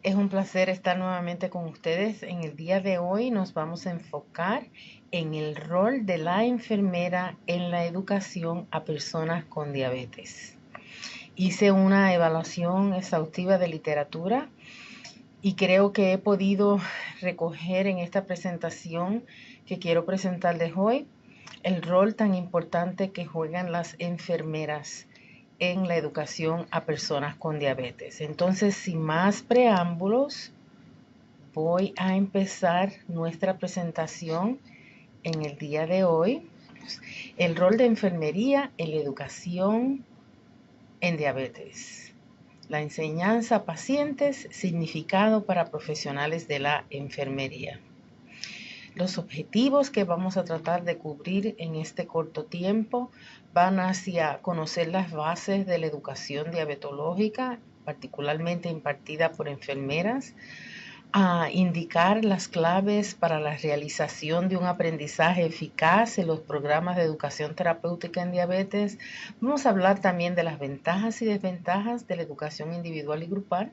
Es un placer estar nuevamente con ustedes. En el día de hoy nos vamos a enfocar en el rol de la enfermera en la educación a personas con diabetes. Hice una evaluación exhaustiva de literatura y creo que he podido recoger en esta presentación que quiero presentarles hoy el rol tan importante que juegan las enfermeras en la educación a personas con diabetes. Entonces, sin más preámbulos, voy a empezar nuestra presentación en el día de hoy. El rol de enfermería en la educación en diabetes. La enseñanza a pacientes, significado para profesionales de la enfermería. Los objetivos que vamos a tratar de cubrir en este corto tiempo van hacia conocer las bases de la educación diabetológica, particularmente impartida por enfermeras, a indicar las claves para la realización de un aprendizaje eficaz en los programas de educación terapéutica en diabetes. Vamos a hablar también de las ventajas y desventajas de la educación individual y grupal.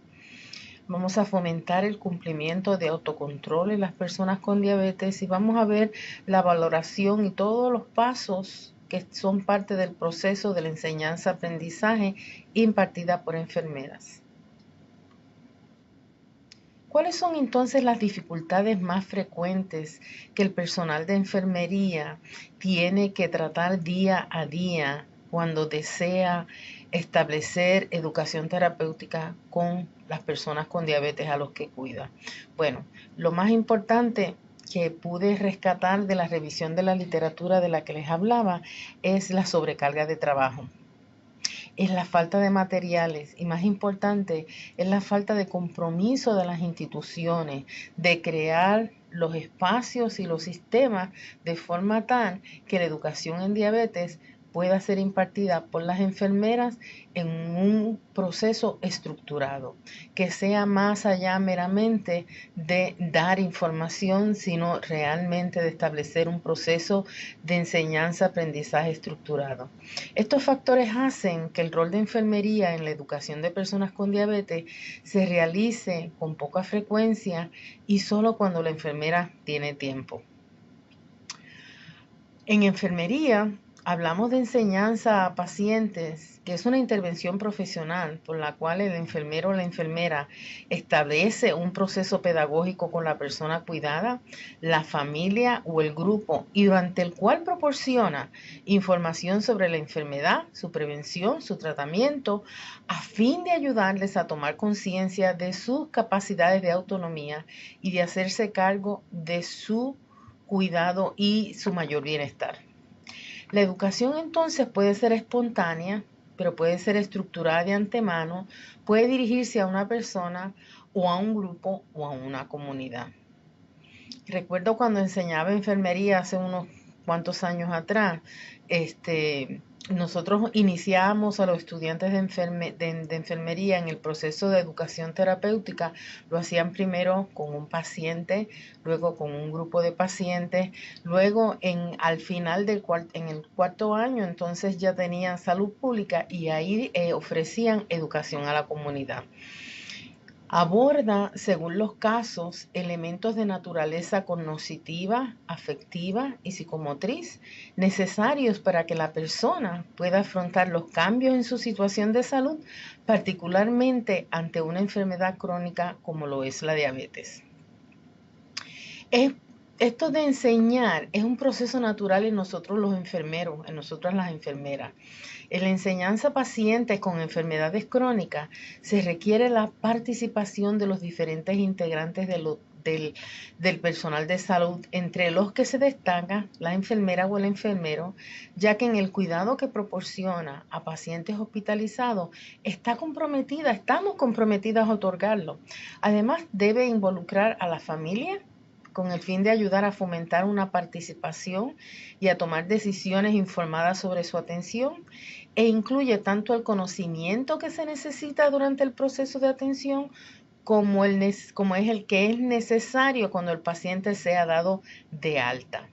Vamos a fomentar el cumplimiento de autocontrol en las personas con diabetes y vamos a ver la valoración y todos los pasos que son parte del proceso de la enseñanza-aprendizaje impartida por enfermeras. ¿Cuáles son entonces las dificultades más frecuentes que el personal de enfermería tiene que tratar día a día cuando desea establecer educación terapéutica con las personas con diabetes a los que cuida? Bueno, lo más importante que pude rescatar de la revisión de la literatura de la que les hablaba es la sobrecarga de trabajo, es la falta de materiales y, más importante, es la falta de compromiso de las instituciones de crear los espacios y los sistemas de forma tal que la educación en diabetes pueda ser impartida por las enfermeras en un proceso estructurado, que sea más allá meramente de dar información, sino realmente de establecer un proceso de enseñanza-aprendizaje estructurado. Estos factores hacen que el rol de enfermería en la educación de personas con diabetes se realice con poca frecuencia y solo cuando la enfermera tiene tiempo. En enfermería hablamos de enseñanza a pacientes, que es una intervención profesional por la cual el enfermero o la enfermera establece un proceso pedagógico con la persona cuidada, la familia o el grupo, y durante el cual proporciona información sobre la enfermedad, su prevención, su tratamiento, a fin de ayudarles a tomar conciencia de sus capacidades de autonomía y de hacerse cargo de su cuidado y su mayor bienestar. La educación entonces puede ser espontánea, pero puede ser estructurada de antemano, puede dirigirse a una persona o a un grupo o a una comunidad. Recuerdo cuando enseñaba enfermería hace unos cuantos años atrás, nosotros iniciamos a los estudiantes de enfermería en el proceso de educación terapéutica. Lo hacían primero con un paciente, luego con un grupo de pacientes, luego al final en el cuarto año entonces ya tenían salud pública y ahí ofrecían educación a la comunidad. Aborda, según los casos, elementos de naturaleza cognitiva, afectiva y psicomotriz necesarios para que la persona pueda afrontar los cambios en su situación de salud, particularmente ante una enfermedad crónica como lo es la diabetes. Esto de enseñar es un proceso natural en nosotros los enfermeros, en nosotras las enfermeras. En la enseñanza a pacientes con enfermedades crónicas se requiere la participación de los diferentes integrantes del personal de salud, entre los que se destaca la enfermera o el enfermero, ya que en el cuidado que proporciona a pacientes hospitalizados estamos comprometidas a otorgarlo. Además, debe involucrar a la familia con el fin de ayudar a fomentar una participación y a tomar decisiones informadas sobre su atención, e incluye tanto el conocimiento que se necesita durante el proceso de atención como es el que es necesario cuando el paciente sea dado de alta.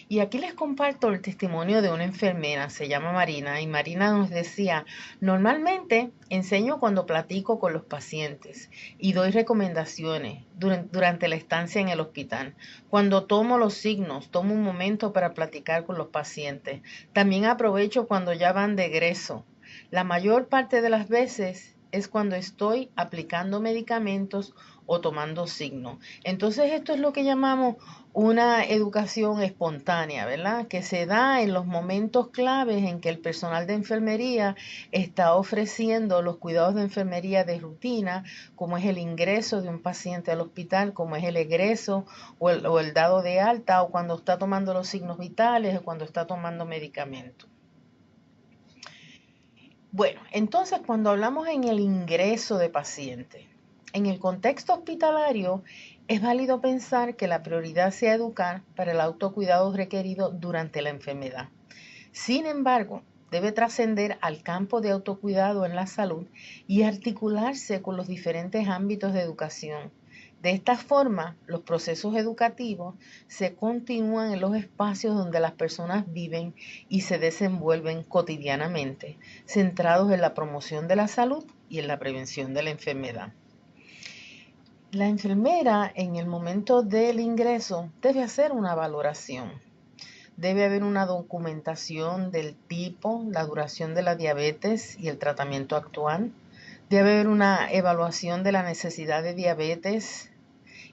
Y aquí les comparto el testimonio de una enfermera, se llama Marina, y Marina nos decía, normalmente enseño cuando platico con los pacientes y doy recomendaciones durante la estancia en el hospital. Cuando tomo los signos, tomo un momento para platicar con los pacientes. También aprovecho cuando ya van de egreso. La mayor parte de las veces es cuando estoy aplicando medicamentos o tomando signos. Entonces esto es lo que llamamos una educación espontánea, ¿verdad? Que se da en los momentos claves en que el personal de enfermería está ofreciendo los cuidados de enfermería de rutina, como es el ingreso de un paciente al hospital, como es el egreso o el dado de alta, o cuando está tomando los signos vitales o cuando está tomando medicamentos. Bueno, entonces cuando hablamos en el ingreso de pacientes, en el contexto hospitalario es válido pensar que la prioridad sea educar para el autocuidado requerido durante la enfermedad. Sin embargo, debe trascender al campo de autocuidado en la salud y articularse con los diferentes ámbitos de educación. De esta forma, los procesos educativos se continúan en los espacios donde las personas viven y se desenvuelven cotidianamente, centrados en la promoción de la salud y en la prevención de la enfermedad. La enfermera en el momento del ingreso debe hacer una valoración. Debe haber una documentación del tipo, la duración de la diabetes y el tratamiento actual. Debe haber una evaluación de la necesidad de diabetes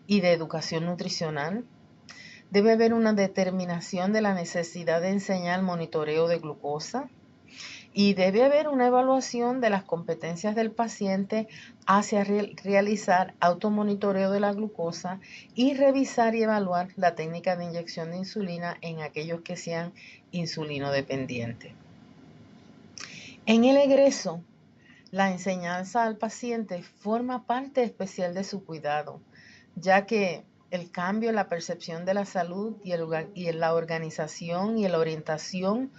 y de educación nutricional. Debe haber una determinación de la necesidad de enseñar monitoreo de glucosa. Y debe haber una evaluación de las competencias del paciente hacia realizar automonitoreo de la glucosa y revisar y evaluar la técnica de inyección de insulina en aquellos que sean insulinodependientes. En el egreso, la enseñanza al paciente forma parte especial de su cuidado, ya que el cambio en la percepción de la salud y en la organización y en la orientación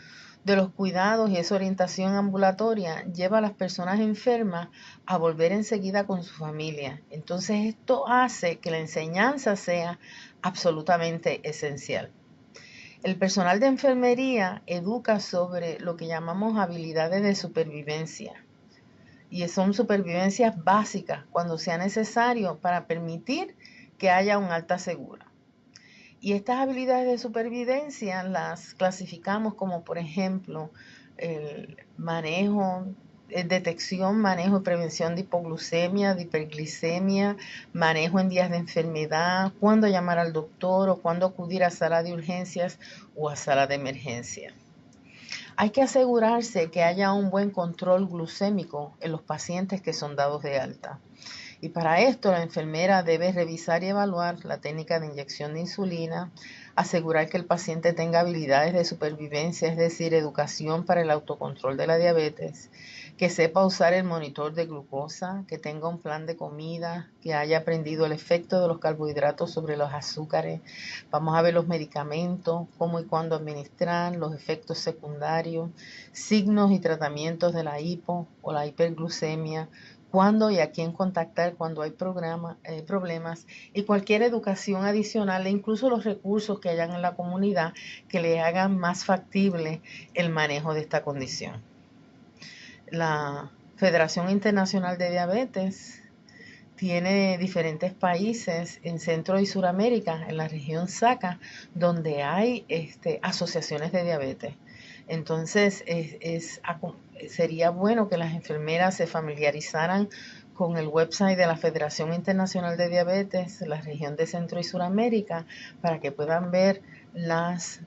de los cuidados y esa orientación ambulatoria lleva a las personas enfermas a volver enseguida con su familia. Entonces esto hace que la enseñanza sea absolutamente esencial. El personal de enfermería educa sobre lo que llamamos habilidades de supervivencia y son supervivencias básicas cuando sea necesario para permitir que haya un alta segura. Y estas habilidades de supervivencia las clasificamos como, por ejemplo, el manejo, detección, manejo y prevención de hipoglucemia, de hiperglicemia, manejo en días de enfermedad, cuándo llamar al doctor o cuándo acudir a sala de urgencias o a sala de emergencia. Hay que asegurarse que haya un buen control glucémico en los pacientes que son dados de alta. Y para esto la enfermera debe revisar y evaluar la técnica de inyección de insulina, asegurar que el paciente tenga habilidades de supervivencia, es decir, educación para el autocontrol de la diabetes, que sepa usar el monitor de glucosa, que tenga un plan de comida, que haya aprendido el efecto de los carbohidratos sobre los azúcares. Vamos a ver los medicamentos, cómo y cuándo administrar, los efectos secundarios, signos y tratamientos de la hipo o la hiperglucemia, cuándo y a quién contactar cuando hay problemas y cualquier educación adicional e incluso los recursos que hayan en la comunidad que le hagan más factible el manejo de esta condición. La Federación Internacional de Diabetes tiene diferentes países en Centro y Suramérica, en la región SACA, donde hay asociaciones de diabetes. Entonces, sería bueno que las enfermeras se familiarizaran con el website de la Federación Internacional de Diabetes, la región de Centro y Suramérica, para que puedan ver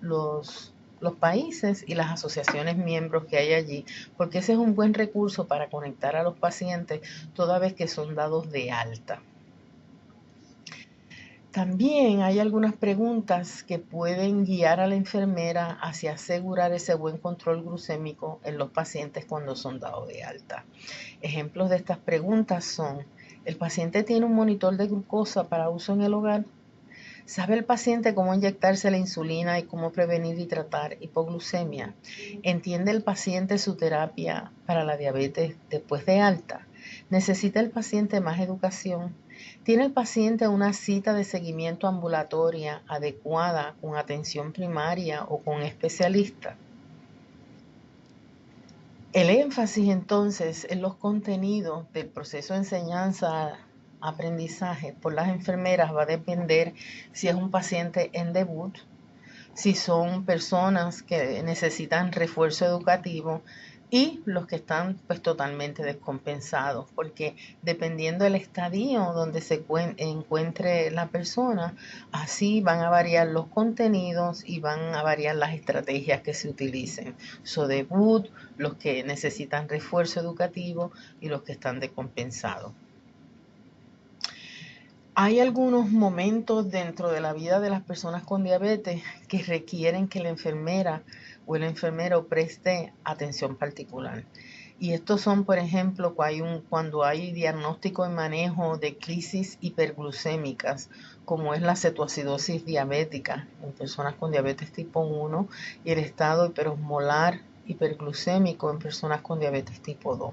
los países y las asociaciones miembros que hay allí, porque ese es un buen recurso para conectar a los pacientes toda vez que son dados de alta. También hay algunas preguntas que pueden guiar a la enfermera hacia asegurar ese buen control glucémico en los pacientes cuando son dados de alta. Ejemplos de estas preguntas son: ¿el paciente tiene un monitor de glucosa para uso en el hogar? ¿Sabe el paciente cómo inyectarse la insulina y cómo prevenir y tratar hipoglucemia? ¿Entiende el paciente su terapia para la diabetes después de alta? ¿Necesita el paciente más educación? ¿Tiene el paciente una cita de seguimiento ambulatoria adecuada con atención primaria o con especialista? El énfasis entonces en los contenidos del proceso de enseñanza-aprendizaje por las enfermeras va a depender si es un paciente en debut, si son personas que necesitan refuerzo educativo y los que están pues totalmente descompensados, porque dependiendo del estadio donde se encuentre la persona, así van a variar los contenidos y van a variar las estrategias que se utilicen. So debut, los que necesitan refuerzo educativo y los que están descompensados. Hay algunos momentos dentro de la vida de las personas con diabetes que requieren que la enfermera o el enfermero preste atención particular. Y estos son, por ejemplo, cuando hay diagnóstico y manejo de crisis hiperglucémicas, como es la cetoacidosis diabética en personas con diabetes tipo 1 y el estado hiperosmolar hiperglucémico en personas con diabetes tipo 2.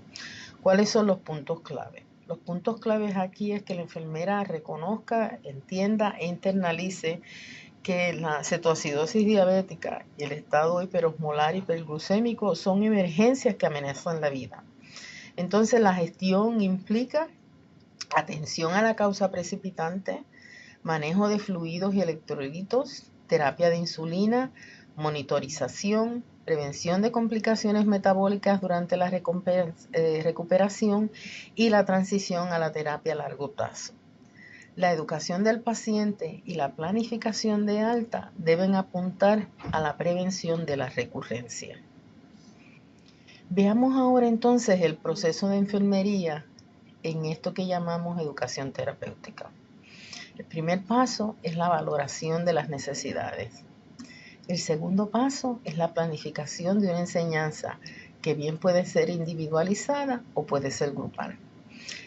¿Cuáles son los puntos clave? Los puntos claves aquí es que la enfermera reconozca, entienda e internalice que la cetoacidosis diabética y el estado hiperosmolar hiperglucémico son emergencias que amenazan la vida. Entonces la gestión implica atención a la causa precipitante, manejo de fluidos y electrolitos, terapia de insulina, monitorización, prevención de complicaciones metabólicas durante la recuperación y la transición a la terapia a largo plazo. La educación del paciente y la planificación de alta deben apuntar a la prevención de la recurrencia. Veamos ahora entonces el proceso de enfermería en esto que llamamos educación terapéutica. El primer paso es la valoración de las necesidades. El segundo paso es la planificación de una enseñanza que bien puede ser individualizada o puede ser grupal.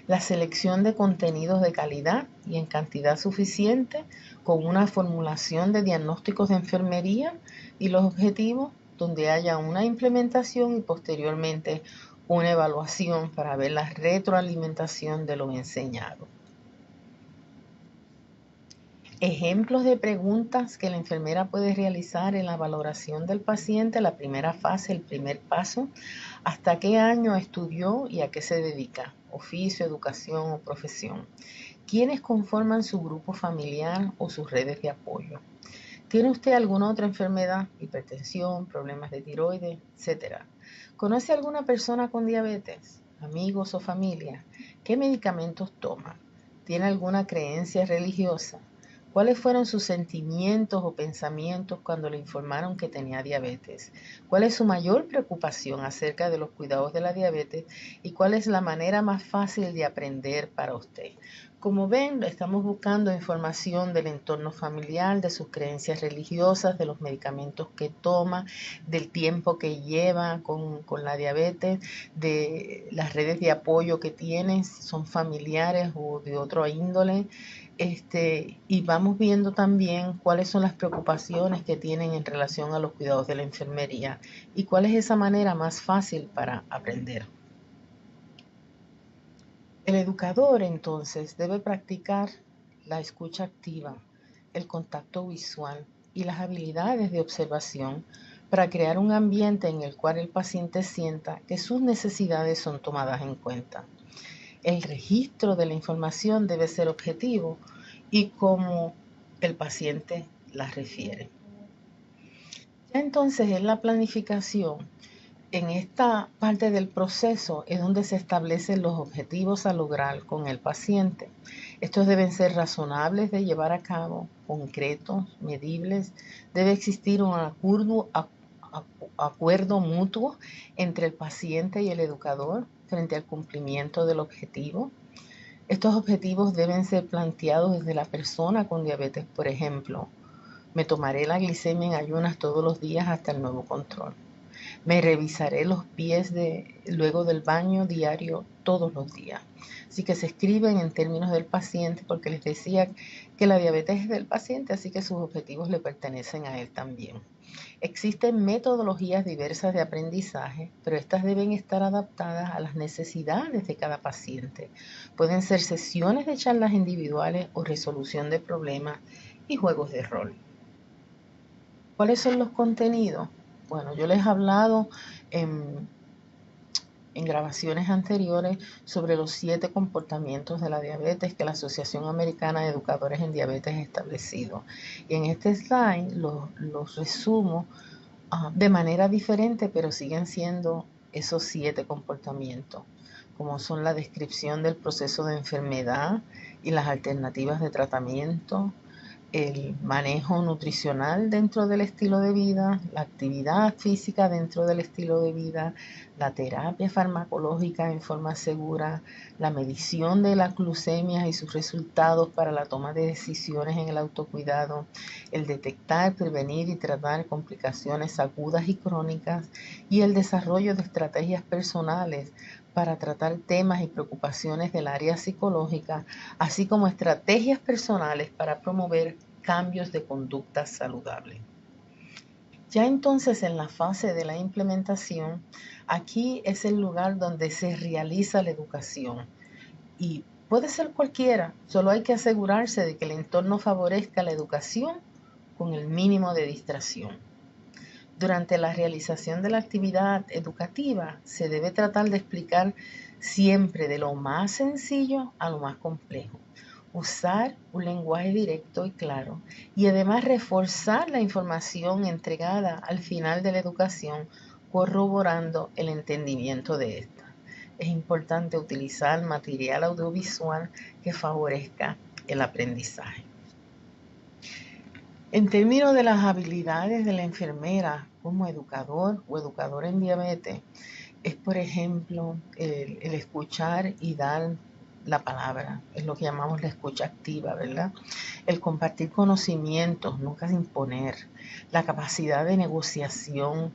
La selección de contenidos de calidad y en cantidad suficiente con una formulación de diagnósticos de enfermería y los objetivos donde haya una implementación y posteriormente una evaluación para ver la retroalimentación de lo enseñado. Ejemplos de preguntas que la enfermera puede realizar en la valoración del paciente, la primera fase, el primer paso: ¿hasta qué año estudió y a qué se dedica? Oficio, educación o profesión. ¿Quiénes conforman su grupo familiar o sus redes de apoyo? ¿Tiene usted alguna otra enfermedad? Hipertensión, problemas de tiroides, etcétera. ¿Conoce alguna persona con diabetes? ¿Amigos o familia? ¿Qué medicamentos toma? ¿Tiene alguna creencia religiosa? ¿Cuáles fueron sus sentimientos o pensamientos cuando le informaron que tenía diabetes? ¿Cuál es su mayor preocupación acerca de los cuidados de la diabetes? ¿Y cuál es la manera más fácil de aprender para usted? Como ven, estamos buscando información del entorno familiar, de sus creencias religiosas, de los medicamentos que toma, del tiempo que lleva con la diabetes, de las redes de apoyo que tiene, si son familiares o de otro índole. Y vamos viendo también cuáles son las preocupaciones que tienen en relación a los cuidados de la enfermería y cuál es esa manera más fácil para aprender. El educador entonces debe practicar la escucha activa, el contacto visual y las habilidades de observación para crear un ambiente en el cual el paciente sienta que sus necesidades son tomadas en cuenta. El registro de la información debe ser objetivo y como el paciente la refiere. Ya entonces en la planificación, en esta parte del proceso es donde se establecen los objetivos a lograr con el paciente. Estos deben ser razonables de llevar a cabo, concretos, medibles. Debe existir un acuerdo mutuo entre el paciente y el educador frente al cumplimiento del objetivo. Estos objetivos deben ser planteados desde la persona con diabetes. Por ejemplo, me tomaré la glicemia en ayunas todos los días hasta el nuevo control. Me revisaré los pies luego del baño diario todos los días. Así que se escriben en términos del paciente, porque les decía que la diabetes es del paciente, así que sus objetivos le pertenecen a él también. Existen metodologías diversas de aprendizaje, pero estas deben estar adaptadas a las necesidades de cada paciente. Pueden ser sesiones de charlas individuales o resolución de problemas y juegos de rol. ¿Cuáles son los contenidos? Bueno, yo les he hablado en grabaciones anteriores sobre los 7 comportamientos de la diabetes que la Asociación Americana de Educadores en Diabetes ha establecido. Y en este slide los resumo de manera diferente, pero siguen siendo esos 7 comportamientos, como son la descripción del proceso de enfermedad y las alternativas de tratamiento, el manejo nutricional dentro del estilo de vida, la actividad física dentro del estilo de vida, la terapia farmacológica en forma segura, la medición de las glucemias y sus resultados para la toma de decisiones en el autocuidado, el detectar, prevenir y tratar complicaciones agudas y crónicas y el desarrollo de estrategias personales para tratar temas y preocupaciones del área psicológica, así como estrategias personales para promover cambios de conducta saludable. Ya entonces en la fase de la implementación, aquí es el lugar donde se realiza la educación y puede ser cualquiera, solo hay que asegurarse de que el entorno favorezca la educación con el mínimo de distracción. Durante la realización de la actividad educativa se debe tratar de explicar siempre de lo más sencillo a lo más complejo. Usar un lenguaje directo y claro y además reforzar la información entregada al final de la educación corroborando el entendimiento de esta. Es importante utilizar material audiovisual que favorezca el aprendizaje. En términos de las habilidades de la enfermera como educador o educadora en diabetes, es por ejemplo el escuchar y dar la palabra, es lo que llamamos la escucha activa, ¿verdad? El compartir conocimientos, nunca imponer, la capacidad de negociación,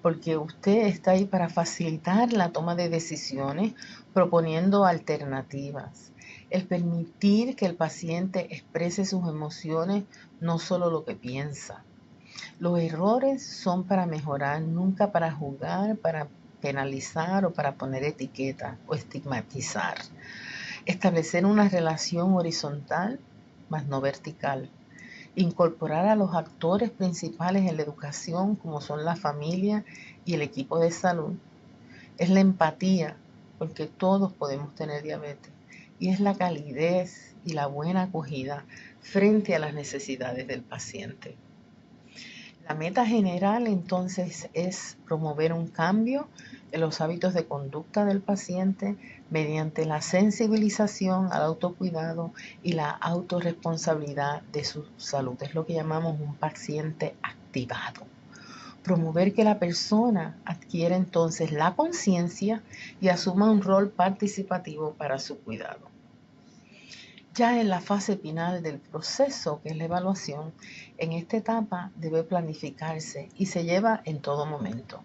porque usted está ahí para facilitar la toma de decisiones, proponiendo alternativas. El permitir que el paciente exprese sus emociones, no solo lo que piensa. Los errores son para mejorar, nunca para juzgar, para penalizar o para poner etiqueta o estigmatizar. Establecer una relación horizontal, más no vertical. Incorporar a los actores principales en la educación, como son la familia y el equipo de salud. Es la empatía, porque todos podemos tener diabetes. Y es la calidez y la buena acogida frente a las necesidades del paciente. La meta general entonces es promover un cambio en los hábitos de conducta del paciente mediante la sensibilización al autocuidado y la autorresponsabilidad de su salud. Es lo que llamamos un paciente activado. Promover que la persona adquiera entonces la conciencia y asuma un rol participativo para su cuidado. Ya en la fase final del proceso, que es la evaluación, en esta etapa debe planificarse y se lleva en todo momento.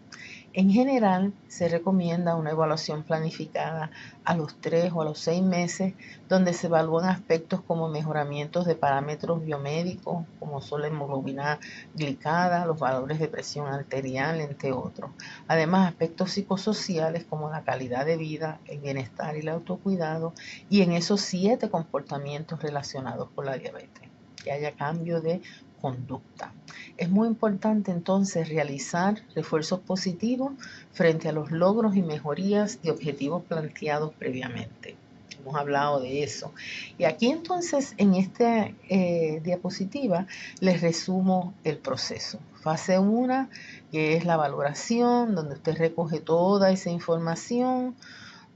En general, se recomienda una evaluación planificada a los 3 o a los 6 meses, donde se evalúan aspectos como mejoramientos de parámetros biomédicos, como son la hemoglobina glicada, los valores de presión arterial, entre otros. Además, aspectos psicosociales como la calidad de vida, el bienestar y el autocuidado, y en esos 7 comportamientos relacionados con la diabetes, que haya cambio de conducta. Es muy importante entonces realizar refuerzos positivos frente a los logros y mejorías de objetivos planteados previamente. Hemos hablado de eso. Y aquí entonces en esta diapositiva les resumo el proceso. Fase 1, que es la valoración, donde usted recoge toda esa información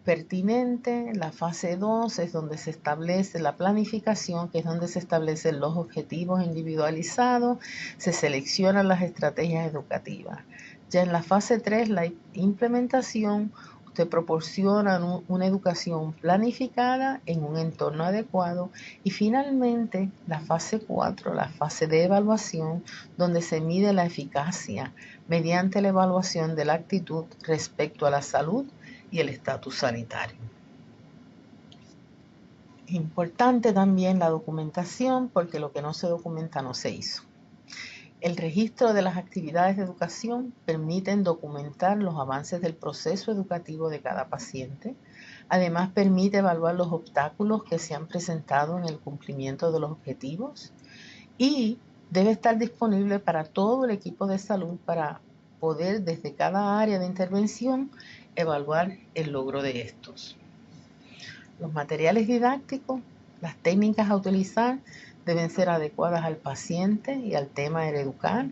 pertinente. La fase 2 es donde se establece la planificación, que es donde se establecen los objetivos individualizados, se seleccionan las estrategias educativas. Ya en la fase 3, la implementación, usted proporciona una educación planificada en un entorno adecuado y finalmente la fase 4, la fase de evaluación, donde se mide la eficacia mediante la evaluación de la actitud respecto a la salud y el estatus sanitario. Importante también la documentación, porque lo que no se documenta no se hizo. El registro de las actividades de educación permiten documentar los avances del proceso educativo de cada paciente. Además, permite evaluar los obstáculos que se han presentado en el cumplimiento de los objetivos y debe estar disponible para todo el equipo de salud para poder desde cada área de intervención evaluar el logro de estos. Los materiales didácticos, las técnicas a utilizar deben ser adecuadas al paciente y al tema de educar.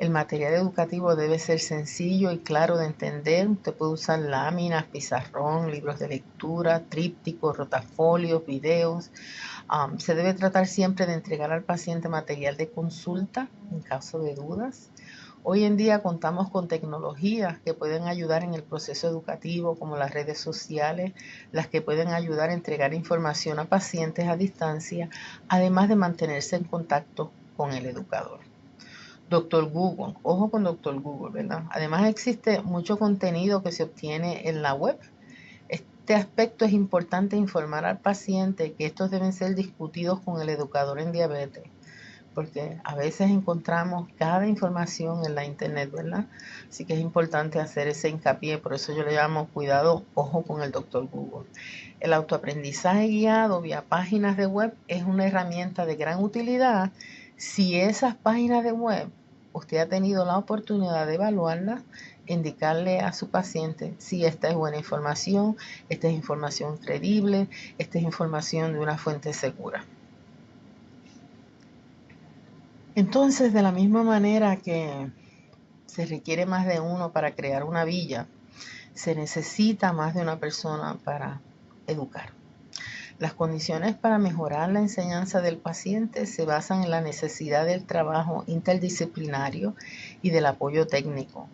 El material educativo debe ser sencillo y claro de entender. Usted puede usar láminas, pizarrón, libros de lectura, trípticos, rotafolios, videos. Se debe tratar siempre de entregar al paciente material de consulta en caso de dudas. Hoy en día contamos con tecnologías que pueden ayudar en el proceso educativo, como las redes sociales, las que pueden ayudar a entregar información a pacientes a distancia, además de mantenerse en contacto con el educador. Doctor Google, ojo con Doctor Google, ¿verdad? Además existe mucho contenido que se obtiene en la web. Este aspecto es importante informar al paciente que estos deben ser discutidos con el educador en diabetes, porque a veces encontramos cada información en la internet, ¿verdad? Así que es importante hacer ese hincapié, por eso yo le llamo cuidado, ojo con el doctor Google. El autoaprendizaje guiado vía páginas de web es una herramienta de gran utilidad si esas páginas de web usted ha tenido la oportunidad de evaluarlas, indicarle a su paciente si esta es buena información, esta es información creíble, esta es información de una fuente segura. Entonces, de la misma manera que se requiere más de uno para crear una villa, se necesita más de una persona para educar. Las condiciones para mejorar la enseñanza del paciente se basan en la necesidad del trabajo interdisciplinario y del apoyo técnico,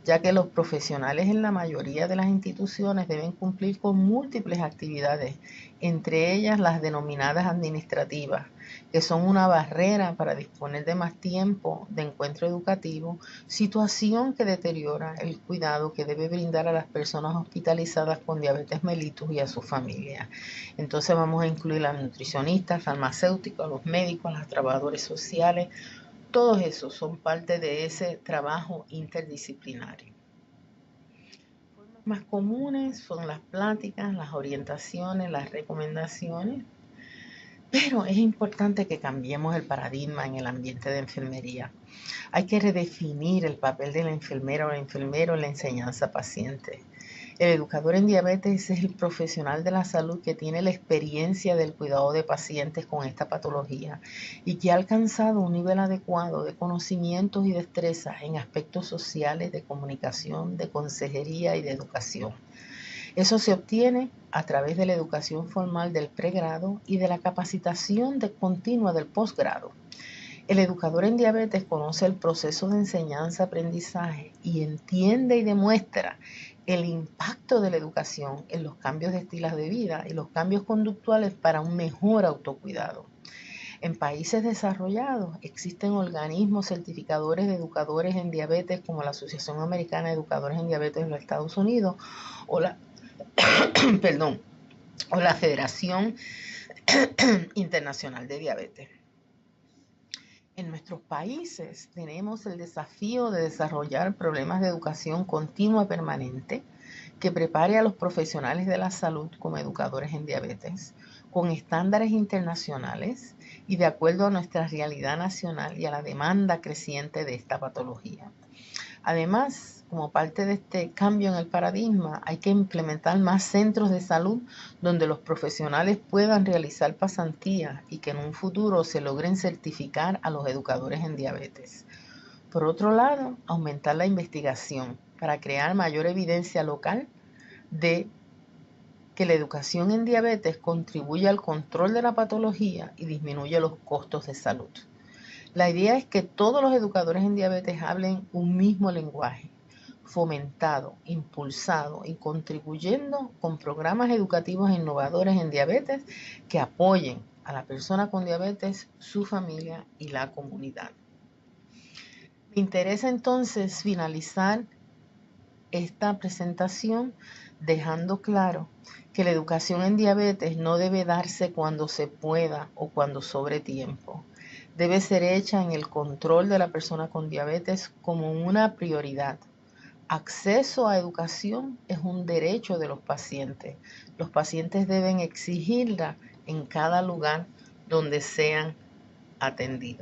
ya que los profesionales en la mayoría de las instituciones deben cumplir con múltiples actividades, entre ellas las denominadas administrativas, que son una barrera para disponer de más tiempo de encuentro educativo, situación que deteriora el cuidado que debe brindar a las personas hospitalizadas con diabetes mellitus y a su familia. Entonces vamos a incluir a los nutricionistas, farmacéuticos, a los médicos, a los trabajadores sociales. Todos esos son parte de ese trabajo interdisciplinario. Formas más comunes son las pláticas, las orientaciones, las recomendaciones, pero es importante que cambiemos el paradigma en el ambiente de enfermería. Hay que redefinir el papel de la enfermera o el enfermero en la enseñanza paciente. El educador en diabetes es el profesional de la salud que tiene la experiencia del cuidado de pacientes con esta patología y que ha alcanzado un nivel adecuado de conocimientos y destrezas en aspectos sociales, de comunicación, de consejería y de educación. Eso se obtiene a través de la educación formal del pregrado y de la capacitación continua del posgrado. El educador en diabetes conoce el proceso de enseñanza-aprendizaje y entiende y demuestra el impacto de la educación en los cambios de estilos de vida y los cambios conductuales para un mejor autocuidado. En países desarrollados existen organismos certificadores de educadores en diabetes como la Asociación Americana de Educadores en Diabetes de los Estados Unidos o la, o la Federación Internacional de Diabetes. En nuestros países tenemos el desafío de desarrollar programas de educación continua permanente que prepare a los profesionales de la salud como educadores en diabetes, con estándares internacionales y de acuerdo a nuestra realidad nacional y a la demanda creciente de esta patología. Además, como parte de este cambio en el paradigma, hay que implementar más centros de salud donde los profesionales puedan realizar pasantías y que en un futuro se logren certificar a los educadores en diabetes. Por otro lado, aumentar la investigación para crear mayor evidencia local de que la educación en diabetes contribuye al control de la patología y disminuye los costos de salud. La idea es que todos los educadores en diabetes hablen un mismo lenguaje, fomentado, impulsado y contribuyendo con programas educativos innovadores en diabetes que apoyen a la persona con diabetes, su familia y la comunidad. Me interesa entonces finalizar esta presentación dejando claro que la educación en diabetes no debe darse cuando se pueda o cuando sobre tiempo. debe ser hecha en el control de la persona con diabetes como una prioridad. Acceso a educación es un derecho de los pacientes. Los pacientes deben exigirla en cada lugar donde sean atendidos.